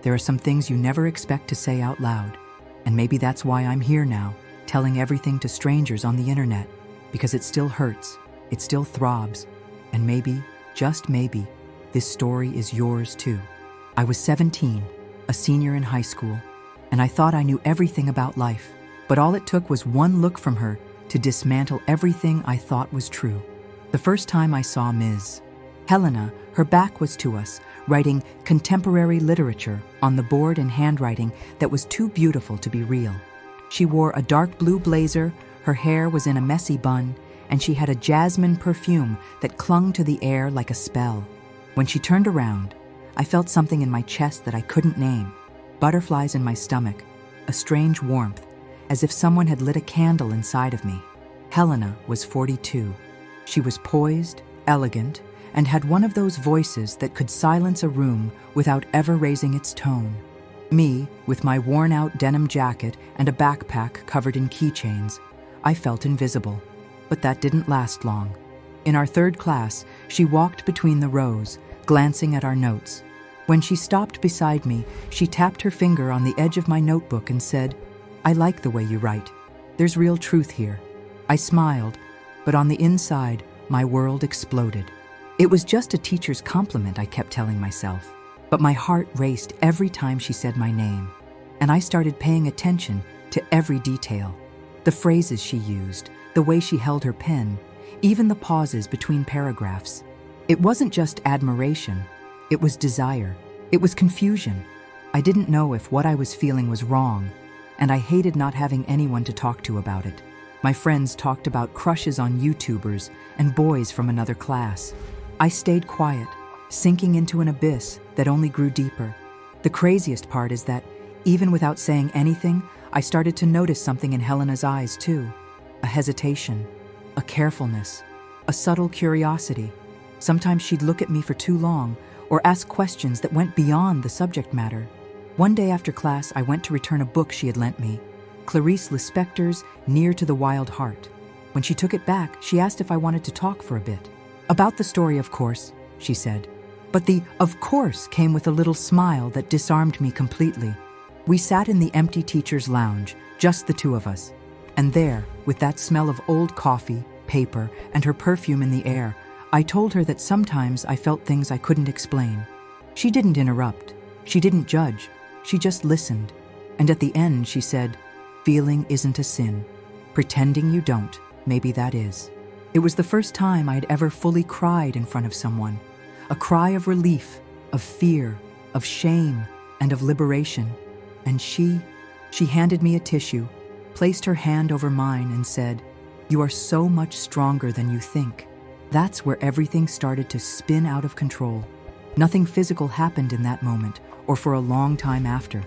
There are some things you never expect to say out loud. And maybe that's why I'm here now, telling everything to strangers on the internet, because it still hurts, it still throbs, and maybe, just maybe, this story is yours too. I was 17, a senior in high school, and I thought I knew everything about life, but all it took was one look from her to dismantle everything I thought was true. The first time I saw Ms. Helena, her back was to us, writing contemporary literature on the board in handwriting that was too beautiful to be real. She wore a dark blue blazer, her hair was in a messy bun, and she had a jasmine perfume that clung to the air like a spell. When she turned around, I felt something in my chest that I couldn't name, butterflies in my stomach, a strange warmth, as if someone had lit a candle inside of me. Helena was 42. She was poised, elegant, and had one of those voices that could silence a room without ever raising its tone. Me, with my worn-out denim jacket and a backpack covered in keychains, I felt invisible. But that didn't last long. In our third class, she walked between the rows, glancing at our notes. When she stopped beside me, she tapped her finger on the edge of my notebook and said, "I like the way you write. There's real truth here." I smiled, but on the inside, my world exploded. It was just a teacher's compliment, I kept telling myself. But my heart raced every time she said my name, and I started paying attention to every detail. The phrases she used, the way she held her pen, even the pauses between paragraphs. It wasn't just admiration, it was desire, it was confusion. I didn't know if what I was feeling was wrong, and I hated not having anyone to talk to about it. My friends talked about crushes on YouTubers and boys from another class. I stayed quiet, sinking into an abyss that only grew deeper. The craziest part is that, even without saying anything, I started to notice something in Helena's eyes too. A hesitation, a carefulness, a subtle curiosity. Sometimes she'd look at me for too long or ask questions that went beyond the subject matter. One day after class, I went to return a book she had lent me, Clarice Lispector's Near to the Wild Heart. When she took it back, she asked if I wanted to talk for a bit. "About the story, of course," she said. But the "of course" came with a little smile that disarmed me completely. We sat in the empty teacher's lounge, just the two of us. And there, with that smell of old coffee, paper, and her perfume in the air, I told her that sometimes I felt things I couldn't explain. She didn't interrupt. She didn't judge. She just listened. And at the end, she said, "Feeling isn't a sin. Pretending you don't, maybe that is." It was the first time I'd ever fully cried in front of someone. A cry of relief, of fear, of shame, and of liberation. And she handed me a tissue, placed her hand over mine and said, "You are so much stronger than you think." That's where everything started to spin out of control. Nothing physical happened in that moment or for a long time after,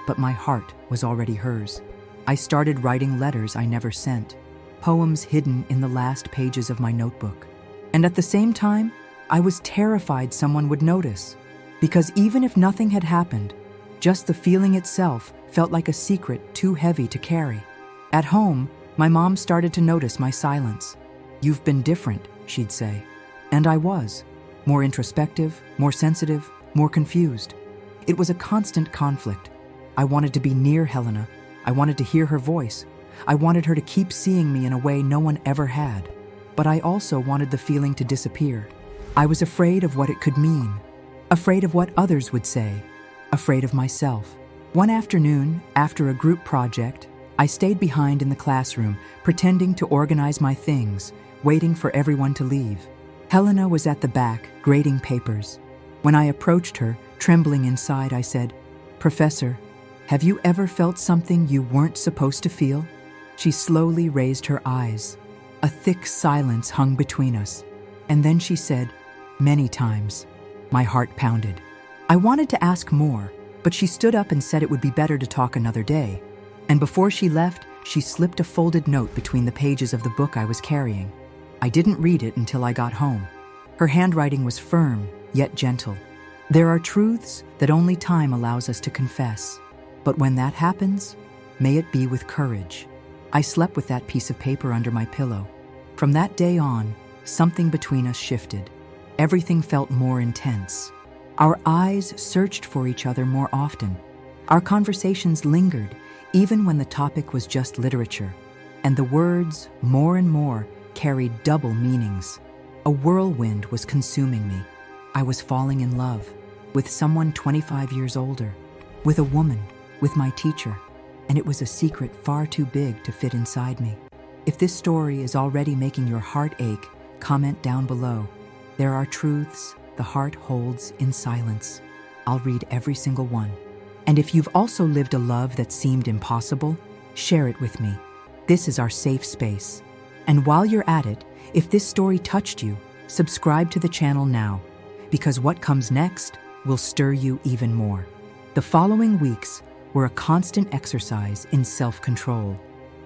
but my heart was already hers. I started writing letters I never sent, poems hidden in the last pages of my notebook. And at the same time, I was terrified someone would notice, because even if nothing had happened, just the feeling itself felt like a secret too heavy to carry. At home, my mom started to notice my silence. "You've been different," she'd say. And I was. More introspective, more sensitive, more confused. It was a constant conflict. I wanted to be near Helena. I wanted to hear her voice. I wanted her to keep seeing me in a way no one ever had. But I also wanted the feeling to disappear. I was afraid of what it could mean. Afraid of what others would say. Afraid of myself. One afternoon, after a group project, I stayed behind in the classroom, pretending to organize my things, waiting for everyone to leave. Helena was at the back, grading papers. When I approached her, trembling inside, I said, "Professor, have you ever felt something you weren't supposed to feel?" She slowly raised her eyes. A thick silence hung between us. And then she said, "Many times." My heart pounded. I wanted to ask more, but she stood up and said it would be better to talk another day. And before she left, she slipped a folded note between the pages of the book I was carrying. I didn't read it until I got home. Her handwriting was firm, yet gentle. There are truths that only time allows us to confess. But when that happens, may it be with courage. I slept with that piece of paper under my pillow. From that day on, something between us shifted. Everything felt more intense. Our eyes searched for each other more often. Our conversations lingered, even when the topic was just literature, and the words, more and more, carried double meanings. A whirlwind was consuming me. I was falling in love with someone 25 years older, with a woman, with my teacher, and it was a secret far too big to fit inside me. If this story is already making your heart ache, comment down below. There are truths the heart holds in silence. I'll read every single one. And if you've also lived a love that seemed impossible, share it with me. This is our safe space. And while you're at it, if this story touched you, subscribe to the channel now, because what comes next will stir you even more. The following weeks were a constant exercise in self-control.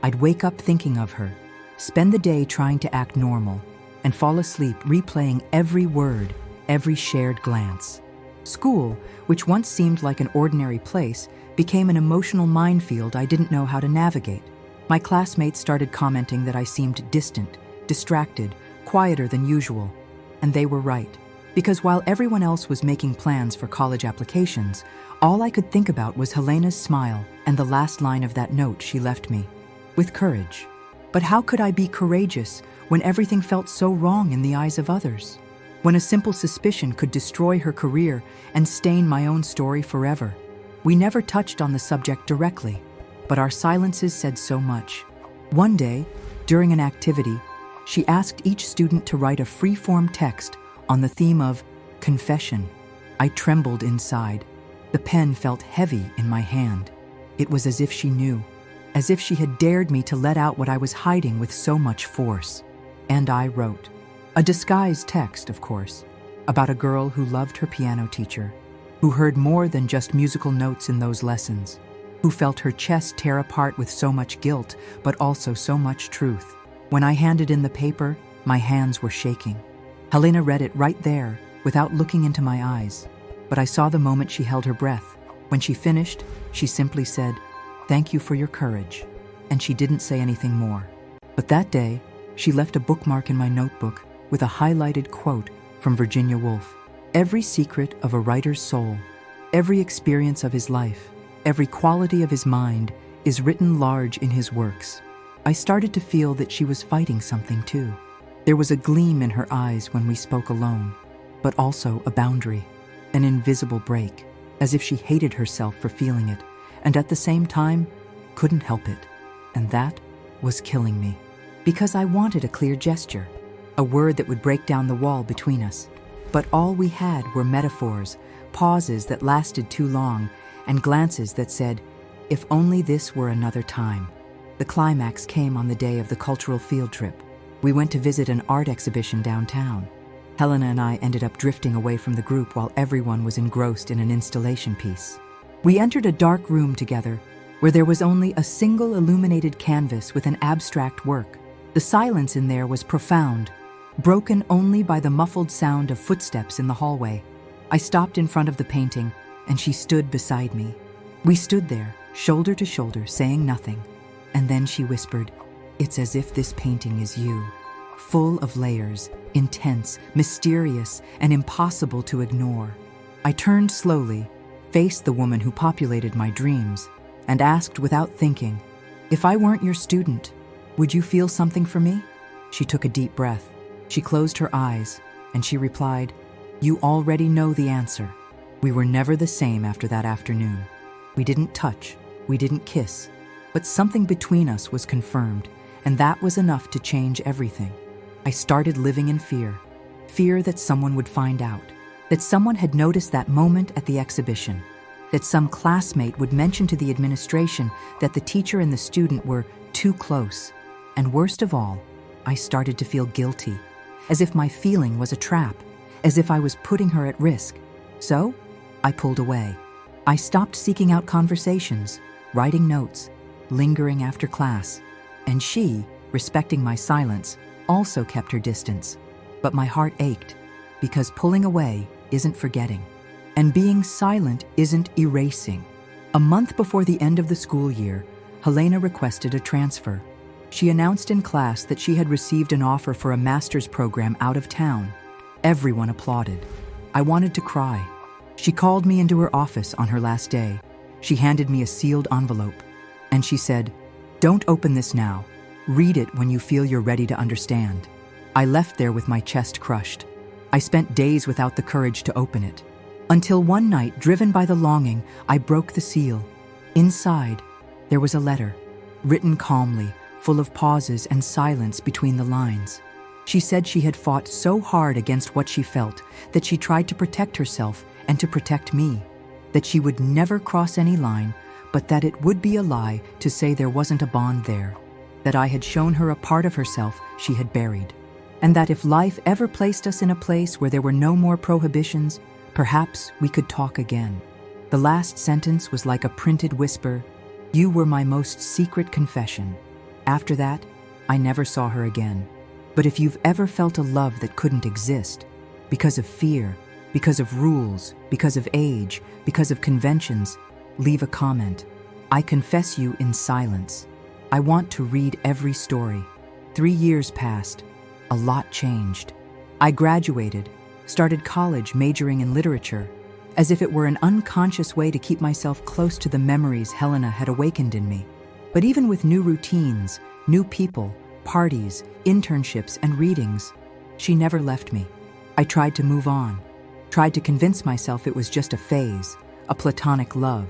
I'd wake up thinking of her, spend the day trying to act normal, and fall asleep replaying every word, every shared glance. School, which once seemed like an ordinary place, became an emotional minefield I didn't know how to navigate. My classmates started commenting that I seemed distant, distracted, quieter than usual. And they were right. Because while everyone else was making plans for college applications, all I could think about was Helena's smile and the last line of that note she left me. With courage. But how could I be courageous when everything felt so wrong in the eyes of others? When a simple suspicion could destroy her career and stain my own story forever? We never touched on the subject directly, but our silences said so much. One day, during an activity, she asked each student to write a free-form text on the theme of confession. I trembled inside. The pen felt heavy in my hand. It was as if she knew, as if she had dared me to let out what I was hiding with so much force. And I wrote. A disguised text, of course, about a girl who loved her piano teacher, who heard more than just musical notes in those lessons, who felt her chest tear apart with so much guilt, but also so much truth. When I handed in the paper, my hands were shaking. Helena read it right there, without looking into my eyes. But I saw the moment she held her breath. When she finished, she simply said, "Thank you for your courage." And she didn't say anything more. But that day, she left a bookmark in my notebook with a highlighted quote from Virginia Woolf. Every secret of a writer's soul, every experience of his life, every quality of his mind is written large in his works. I started to feel that she was fighting something too. There was a gleam in her eyes when we spoke alone, but also a boundary, an invisible break, as if she hated herself for feeling it, and at the same time, couldn't help it. And that was killing me, because I wanted a clear gesture, a word that would break down the wall between us. But all we had were metaphors, pauses that lasted too long, and glances that said, if only this were another time. The climax came on the day of the cultural field trip. We went to visit an art exhibition downtown. Helena and I ended up drifting away from the group while everyone was engrossed in an installation piece. We entered a dark room together, where there was only a single illuminated canvas with an abstract work. The silence in there was profound, broken only by the muffled sound of footsteps in the hallway. I stopped in front of the painting, and she stood beside me. We stood there, shoulder to shoulder, saying nothing. And then she whispered, "It's as if this painting is you, full of layers, intense, mysterious, and impossible to ignore." I turned slowly, faced the woman who populated my dreams, and asked without thinking, "If I weren't your student, would you feel something for me?" She took a deep breath. She closed her eyes, and she replied, "You already know the answer." We were never the same after that afternoon. We didn't touch, we didn't kiss, but something between us was confirmed, and that was enough to change everything. I started living in fear. Fear that someone would find out, that someone had noticed that moment at the exhibition, that some classmate would mention to the administration that the teacher and the student were too close. And worst of all, I started to feel guilty, as if my feeling was a trap, as if I was putting her at risk. So, I pulled away. I stopped seeking out conversations, writing notes, lingering after class. And she, respecting my silence, also kept her distance. But my heart ached, because pulling away isn't forgetting, and being silent isn't erasing. A month before the end of the school year, Helena requested a transfer. She announced in class that she had received an offer for a master's program out of town. Everyone applauded. I wanted to cry. She called me into her office on her last day. She handed me a sealed envelope, and she said, "Don't open this now. Read it when you feel you're ready to understand." I left there with my chest crushed. I spent days without the courage to open it. Until one night, driven by the longing, I broke the seal. Inside, there was a letter, written calmly, full of pauses and silence between the lines. She said she had fought so hard against what she felt that she tried to protect herself and to protect me, that she would never cross any line, but that it would be a lie to say there wasn't a bond there, that I had shown her a part of herself she had buried, and that if life ever placed us in a place where there were no more prohibitions, perhaps we could talk again. The last sentence was like a printed whisper, "You were my most secret confession." After that, I never saw her again. But if you've ever felt a love that couldn't exist, because of fear, because of rules, because of age, because of conventions, leave a comment. I confess you in silence. I want to read every story. 3 years passed. A lot changed. I graduated, started college majoring in literature, as if it were an unconscious way to keep myself close to the memories Helena had awakened in me. But even with new routines, new people, parties, internships, and readings, she never left me. I tried to move on, tried to convince myself it was just a phase, a platonic love,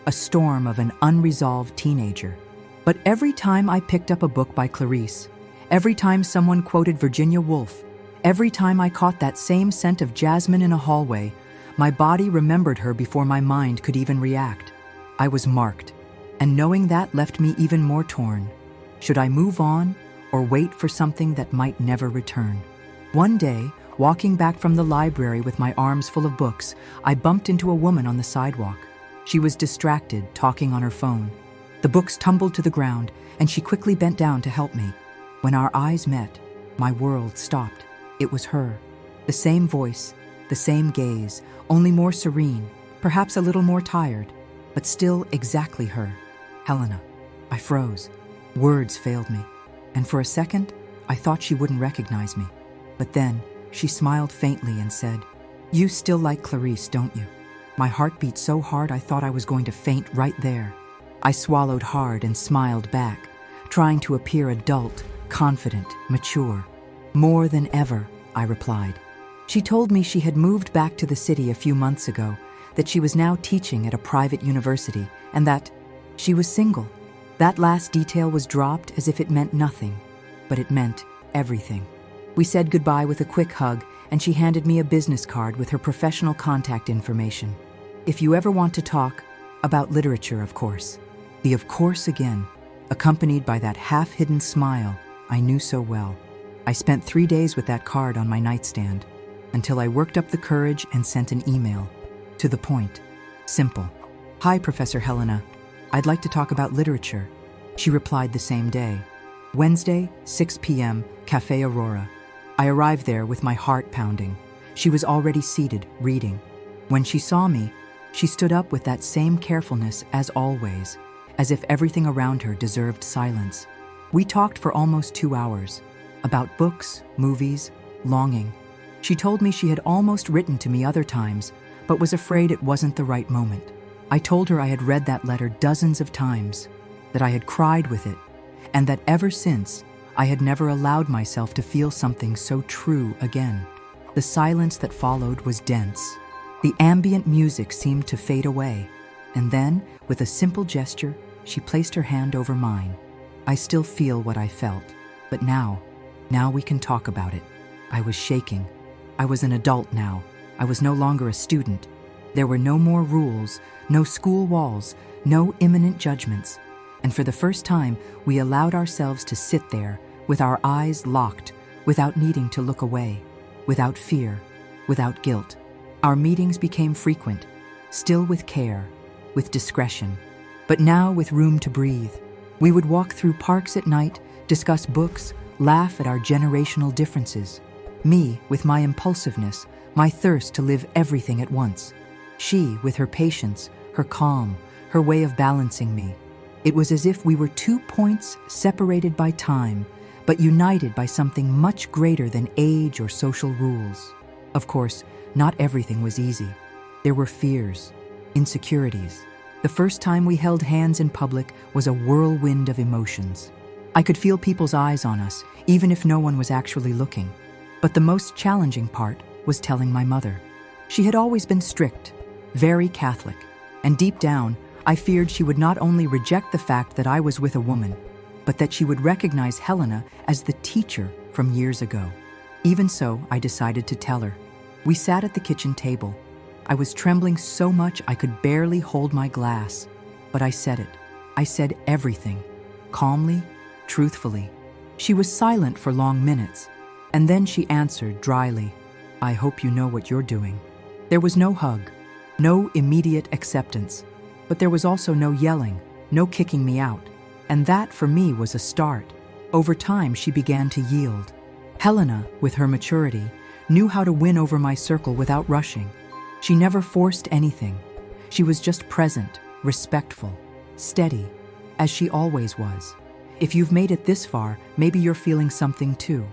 a storm of an unresolved teenager. But every time I picked up a book by Clarice, every time someone quoted Virginia Woolf, every time I caught that same scent of jasmine in a hallway, my body remembered her before my mind could even react. I was marked, and knowing that left me even more torn. Should I move on or wait for something that might never return? One day, walking back from the library with my arms full of books, I bumped into a woman on the sidewalk. She was distracted, talking on her phone. The books tumbled to the ground, and she quickly bent down to help me. When our eyes met, my world stopped. It was her. The same voice, the same gaze, only more serene, perhaps a little more tired, but still exactly her. Helena. I froze. Words failed me, and for a second, I thought she wouldn't recognize me. But then, she smiled faintly and said, "You still like Clarice, don't you?" My heart beat so hard I thought I was going to faint right there. I swallowed hard and smiled back, trying to appear adult, confident, mature. "More than ever," I replied. She told me she had moved back to the city a few months ago, that she was now teaching at a private university, and that she was single. That last detail was dropped as if it meant nothing, but it meant everything. We said goodbye with a quick hug, and she handed me a business card with her professional contact information. "If you ever want to talk," about literature, of course. The "of course" again, accompanied by that half-hidden smile I knew so well. I spent 3 days with that card on my nightstand, until I worked up the courage and sent an email. To the point. Simple. "Hi, Professor Helena. I'd like to talk about literature." She replied the same day. Wednesday, 6 p.m., Café Aurora. I arrived there with my heart pounding. She was already seated, reading. When she saw me, she stood up with that same carefulness as always, as if everything around her deserved silence. We talked for almost 2 hours, about books, movies, longing. She told me she had almost written to me other times, but was afraid it wasn't the right moment. I told her I had read that letter dozens of times, that I had cried with it, and that ever since, I had never allowed myself to feel something so true again. The silence that followed was dense. The ambient music seemed to fade away, and then, with a simple gesture, she placed her hand over mine. I still feel what I felt, but now we can talk about it. I was shaking. I was an adult now. I was no longer a student. There were no more rules, no school walls, no imminent judgments. And for the first time, we allowed ourselves to sit there, with our eyes locked, without needing to look away, without fear, without guilt. Our meetings became frequent, still with care, with discretion, but now with room to breathe. We would walk through parks at night, discuss books, laugh at our generational differences. Me, with my impulsiveness, my thirst to live everything at once. She, with her patience, her calm, her way of balancing me. It was as if we were 2 points separated by time, but united by something much greater than age or social rules. Of course, not everything was easy. There were fears, insecurities. The first time we held hands in public was a whirlwind of emotions. I could feel people's eyes on us, even if no one was actually looking. But the most challenging part was telling my mother. She had always been strict, very Catholic, and deep down, I feared she would not only reject the fact that I was with a woman, but that she would recognize Helena as the teacher from years ago. Even so, I decided to tell her. We sat at the kitchen table. I was trembling so much I could barely hold my glass, but I said it. I said everything, calmly, truthfully. She was silent for long minutes, and then she answered dryly, "I hope you know what you're doing." There was no hug, no immediate acceptance, but there was also no yelling, no kicking me out. And that, for me, was a start. Over time, she began to yield. Helena, with her maturity, knew how to win over my circle without rushing. She never forced anything. She was just present, respectful, steady, as she always was. If you've made it this far, maybe you're feeling something too.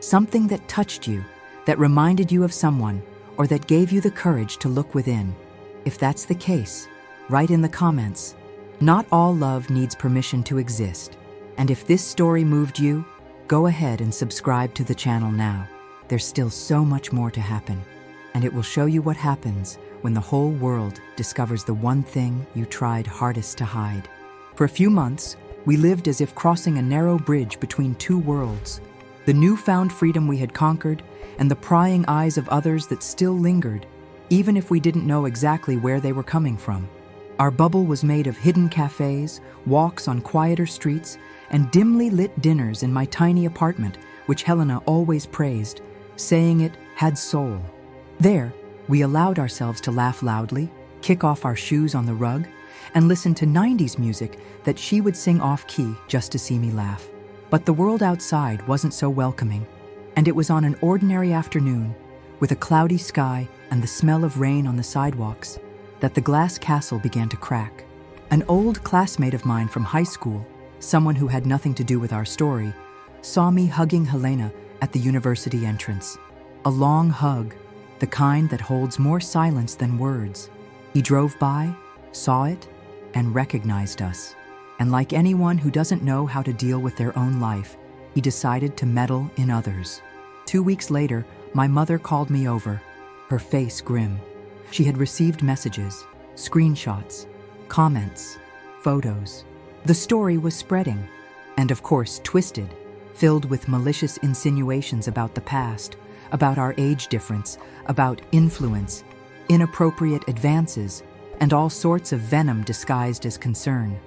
Something that touched you, that reminded you of someone, or that gave you the courage to look within. If that's the case, write in the comments. Not all love needs permission to exist. And if this story moved you, go ahead and subscribe to the channel now. There's still so much more to happen. And it will show you what happens when the whole world discovers the one thing you tried hardest to hide. For a few months, we lived as if crossing a narrow bridge between two worlds. The newfound freedom we had conquered, and the prying eyes of others that still lingered, even if we didn't know exactly where they were coming from. Our bubble was made of hidden cafes, walks on quieter streets, and dimly lit dinners in my tiny apartment, which Helena always praised, saying it had soul. There, we allowed ourselves to laugh loudly, kick off our shoes on the rug, and listen to 90s music that she would sing off-key just to see me laugh. But the world outside wasn't so welcoming, and it was on an ordinary afternoon, with a cloudy sky and the smell of rain on the sidewalks, that the glass castle began to crack. An old classmate of mine from high school, someone who had nothing to do with our story, saw me hugging Helena at the university entrance. A long hug, the kind that holds more silence than words. He drove by, saw it, and recognized us. And like anyone who doesn't know how to deal with their own life, he decided to meddle in others. 2 weeks later, my mother called me over, her face grim. She had received messages, screenshots, comments, photos. The story was spreading, and of course twisted, filled with malicious insinuations about the past, about our age difference, about influence, inappropriate advances, and all sorts of venom disguised as concern.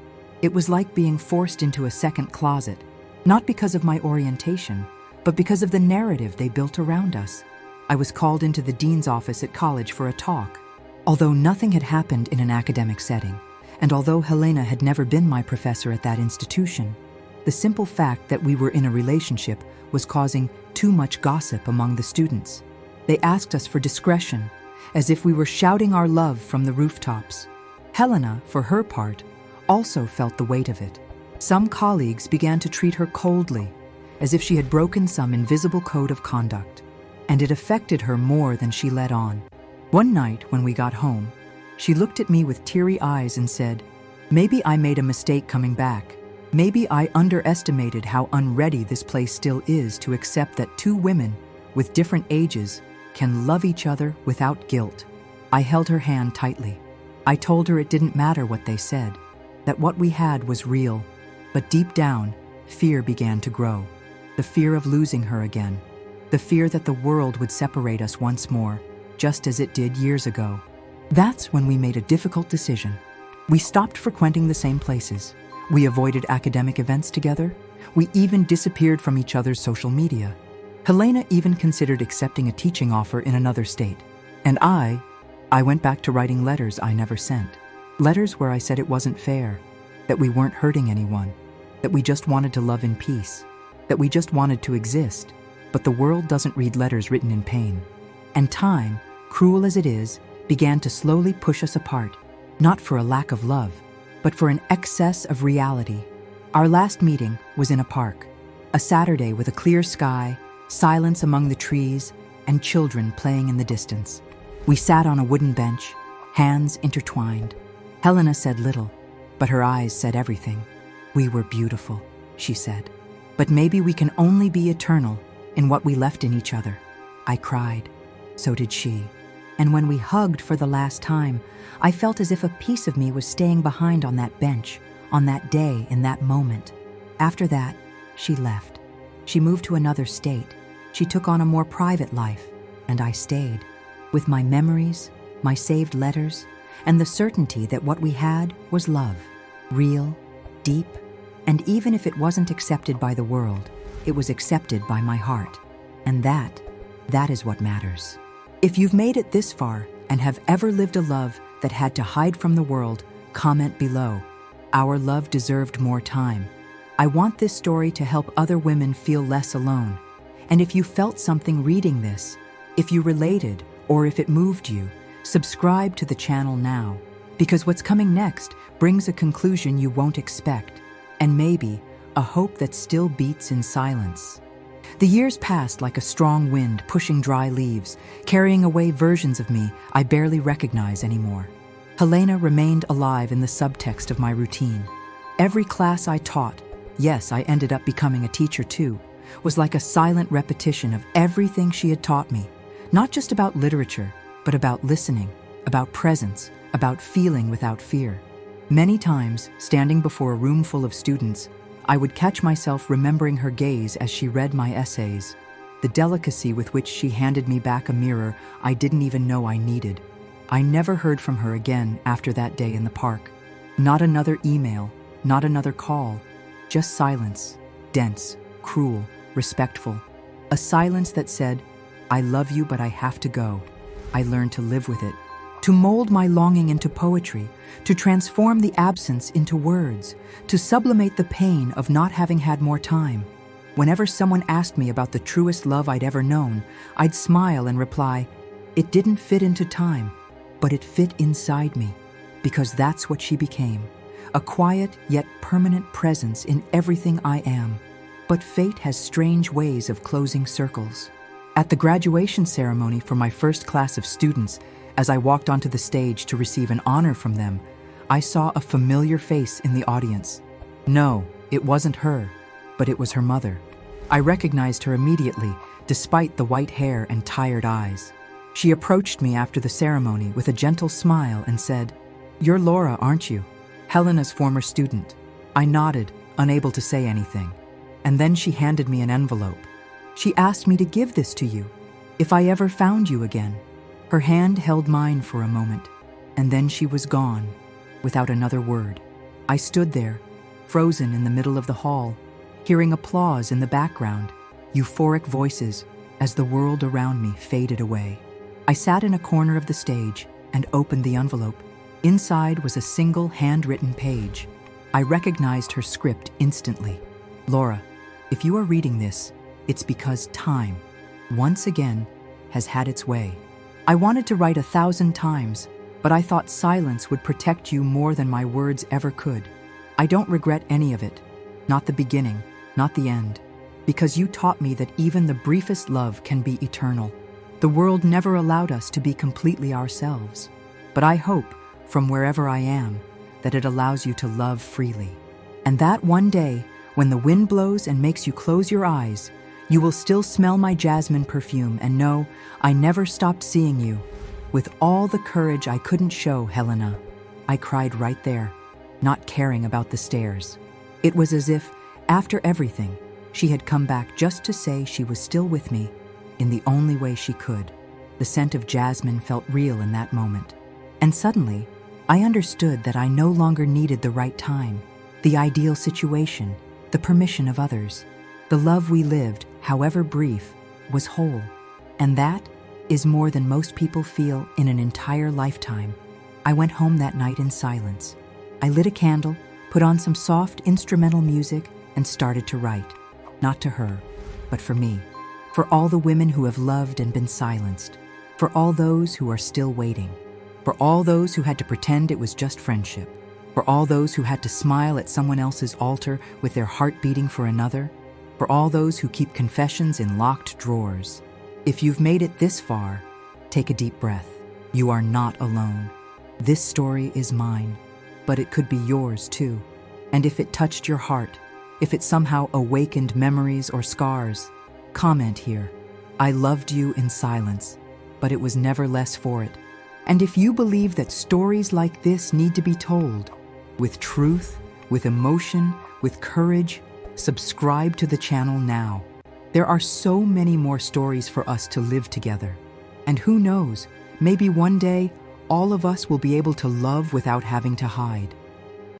It was like being forced into a second closet, not because of my orientation, but because of the narrative they built around us. I was called into the dean's office at college for a talk. Although nothing had happened in an academic setting, and although Helena had never been my professor at that institution, the simple fact that we were in a relationship was causing too much gossip among the students. They asked us for discretion, as if we were shouting our love from the rooftops. Helena, for her part, also felt the weight of it. Some colleagues began to treat her coldly, as if she had broken some invisible code of conduct, and it affected her more than she let on. One night when we got home, she looked at me with teary eyes and said, "Maybe I made a mistake coming back. Maybe I underestimated how unready this place still is to accept that two women with different ages can love each other without guilt." I held her hand tightly. I told her it didn't matter what they said, that what we had was real. But deep down, fear began to grow. The fear of losing her again. The fear that the world would separate us once more, just as it did years ago. That's when we made a difficult decision. We stopped frequenting the same places. We avoided academic events together. We even disappeared from each other's social media. Helena even considered accepting a teaching offer in another state. And I went back to writing letters I never sent. Letters where I said it wasn't fair, that we weren't hurting anyone, that we just wanted to love in peace, that we just wanted to exist. But the world doesn't read letters written in pain. And time, cruel as it is, began to slowly push us apart, not for a lack of love, but for an excess of reality. Our last meeting was in a park, a Saturday with a clear sky, silence among the trees, and children playing in the distance. We sat on a wooden bench, hands intertwined. Helena said little, but her eyes said everything. "We were beautiful," she said. "But maybe we can only be eternal in what we left in each other." I cried. So did she. And when we hugged for the last time, I felt as if a piece of me was staying behind on that bench, on that day, in that moment. After that, she left. She moved to another state. She took on a more private life, and I stayed, with my memories, my saved letters, and the certainty that what we had was love, real, deep, and even if it wasn't accepted by the world, it was accepted by my heart. And that is what matters. If you've made it this far and have ever lived a love that had to hide from the world, comment below. Our love deserved more time. I want this story to help other women feel less alone. And if you felt something reading this, if you related, or if it moved you, subscribe to the channel now, because what's coming next brings a conclusion you won't expect, and maybe a hope that still beats in silence. The years passed like a strong wind pushing dry leaves, carrying away versions of me I barely recognize anymore. Helena remained alive in the subtext of my routine. Every class I taught, yes, I ended up becoming a teacher too, was like a silent repetition of everything she had taught me, not just about literature, but about listening, about presence, about feeling without fear. Many times, standing before a room full of students, I would catch myself remembering her gaze as she read my essays, the delicacy with which she handed me back a mirror I didn't even know I needed. I never heard from her again after that day in the park. Not another email, not another call, just silence, dense, cruel, respectful. A silence that said, "I love you, but I have to go." I learned to live with it, to mold my longing into poetry, to transform the absence into words, to sublimate the pain of not having had more time. Whenever someone asked me about the truest love I'd ever known, I'd smile and reply, "It didn't fit into time, but it fit inside me," because that's what she became, a quiet yet permanent presence in everything I am. But fate has strange ways of closing circles. At the graduation ceremony for my first class of students, as I walked onto the stage to receive an honor from them, I saw a familiar face in the audience. No, it wasn't her, but it was her mother. I recognized her immediately, despite the white hair and tired eyes. She approached me after the ceremony with a gentle smile and said, "You're Laura, aren't you? Helena's former student." I nodded, unable to say anything. And then she handed me an envelope. She asked me to give this to you, if I ever found you again. Her hand held mine for a moment, and then she was gone, without another word. I stood there, frozen in the middle of the hall, hearing applause in the background, euphoric voices, as the world around me faded away. I sat in a corner of the stage and opened the envelope. Inside was a single handwritten page. I recognized her script instantly. "Laura, if you are reading this, it's because time, once again, has had its way. I wanted to write 1,000 times, but I thought silence would protect you more than my words ever could. I don't regret any of it, not the beginning, not the end, because you taught me that even the briefest love can be eternal. The world never allowed us to be completely ourselves, but I hope, from wherever I am, that it allows you to love freely. And that one day, when the wind blows and makes you close your eyes, you will still smell my jasmine perfume and know I never stopped seeing you. With all the courage I couldn't show, Helena." I cried right there, not caring about the stares. It was as if, after everything, she had come back just to say she was still with me, in the only way she could. The scent of jasmine felt real in that moment. And suddenly, I understood that I no longer needed the right time, the ideal situation, the permission of others. The love we lived, however brief, was whole. And that is more than most people feel in an entire lifetime. I went home that night in silence. I lit a candle, put on some soft instrumental music, and started to write. Not to her, but for me. For all the women who have loved and been silenced. For all those who are still waiting. For all those who had to pretend it was just friendship. For all those who had to smile at someone else's altar with their heart beating for another. For all those who keep confessions in locked drawers. If you've made it this far, take a deep breath. You are not alone. This story is mine, but it could be yours too. And if it touched your heart, if it somehow awakened memories or scars, comment here. I loved you in silence, but it was never less for it. And if you believe that stories like this need to be told, with truth, with emotion, with courage, subscribe to the channel now. There are so many more stories for us to live together. And who knows, maybe one day, all of us will be able to love without having to hide.